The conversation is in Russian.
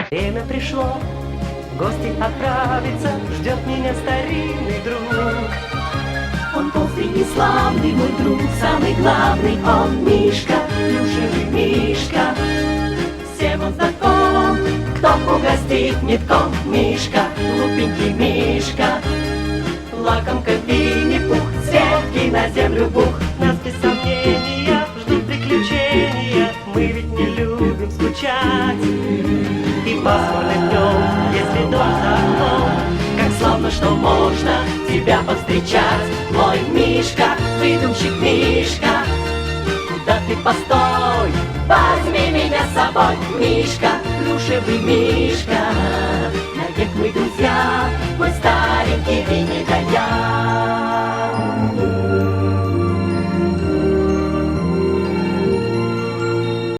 Время пришло, в гости отправиться, ждет меня старинный друг. Он толстый и славный, мой друг, самый главный, он Мишка, плюшевый Мишка. Всем он знаком, кто угостит метком. Мишка, глупенький Мишка, лакомка Винни-Пух, с ветки на землю бух. Нас без сомнения ждут приключения, мы ведь не любим скучать. И пасмурным днем, если дождь за окном, Как славно, что можно тебя повстречать. Мой Мишка, выдумщик Мишка, куда ты постой, возьми меня с собой. Мишка, плюшевый Мишка, навек мы друзья, мой старенький Винни да я.